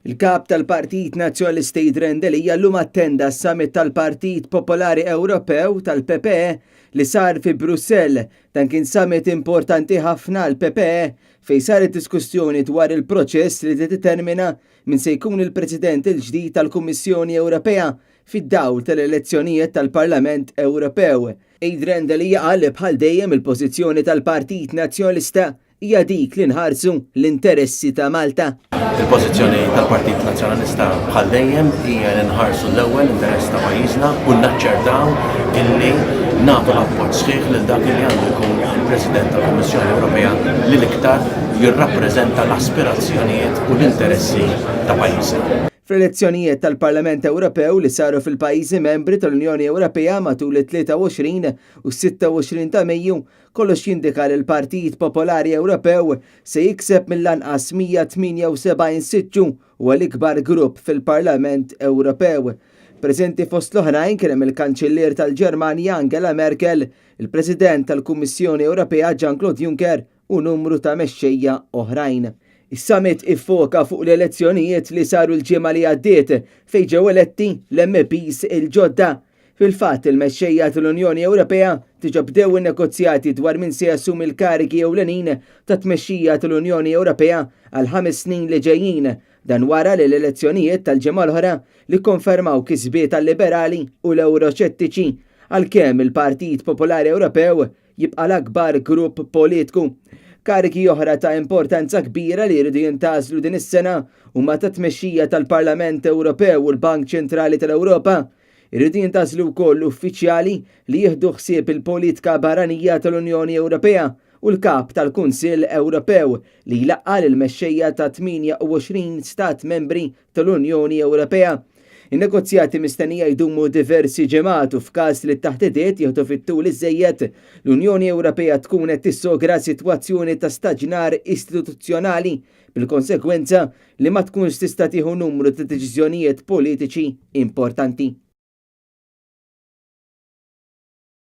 Il-kap tal-Partit Nazzjonalista Jidher Delija llum attenda s-summit tal-Partit Popolari Ewropew tal-PPE li sar fi Brussell. Dan kien summit importanti ħafna l-PPE fejn saret diskussjoni dwar il-proċess li determina min se jkun il-President il-ġdid tal-Kummissjoni Ewropea fid-dawl tal-elezzjonijiet tal-Parlament Ewropew. Jidher Delija qal li bħal dejjem il-pożizzjoni tal-Partit Nazzjonalista hija dik li nħarsu l-interessi ta' Malta. Il-pożizzjoni tal-Partit Nazzjonalista bħal dejjem hija li nħarsu l-ewwel interess ta' pajjiżna u naċċertaw illi nagħtu l-appoġġ sħiħ lil dak li għandu jkun il-President tal-Kummissjoni Ewropea li l-iktar jirrappreżenta l-aspirazzjonijiet u l-interessi ta' pajjiżna. Fl-elezzjonijiet tal-Parlament Ewropew li saru fil-pajjiżi membri tal-Unjoni Ewropea matul it-23 u 26 ta' Mejju, kollox jindika li l-Partit Popolari Ewropew se jikseb mill-anqas 178 siġġu u l-ikbar grupp fil-Parlament Ewropew. Preżenti fost l-oħrajn kien hemm il-Kanċellier tal-Ġermanja Angela Merkel, il-President tal-Kummissjoni Ewropea Jean-Claude Juncker u numru ta' mexxejja oħrajn. Is-summit iffoka fuq l-elezzjonijiet li saru l-ġimgħa li għaddiet fejn ġew eletti l-MPs il-ġodda. Fil-fatt il-mexxejja tal-Unjoni Ewropea diġà bdew in-negozjati dwar min se jassumi l-karigi ewlenin ta' tmexxija tal-Unjoni Ewropea għal 5 snin li ġejjin, dan wara li l-elezzjonijiet tal-ġimgħa l-oħra li kkonfermaw kisbiet tal-liberali u l-Ewroċettiċi għalkemm il-Partit Popolari Ewropew jibqa' l-akbar grupp politiku. Karigi oħra ta' importanza kbira li jridu jintgħażlu din is-sena huma ta' tmexxija tal-Parlament Ewropew u l-Bank Ċentrali tal-Ewropa. Jridu jintgħażlu wkoll uffiċjali li jieħdu ħsieb il-politika barranija tal-Unjoni Ewropea u l-kap tal-Kunsill Ewropew li jlaqqa lill-mexxejja ta' 28 stat membri tal-Unjoni Ewropea. In-negozjati mistennija jdumu diversi ġimgħat u f'każ li t-taħdidiet jieħdu fit-tul iżejjed, l-Unjoni Ewropea tkun qed tissogra sitwazzjoni ta' staġnar istituzzjonali bil-konsegwenza li ma tkunx tista' tieħu numru ta' deċiżjonijiet politiċi importanti.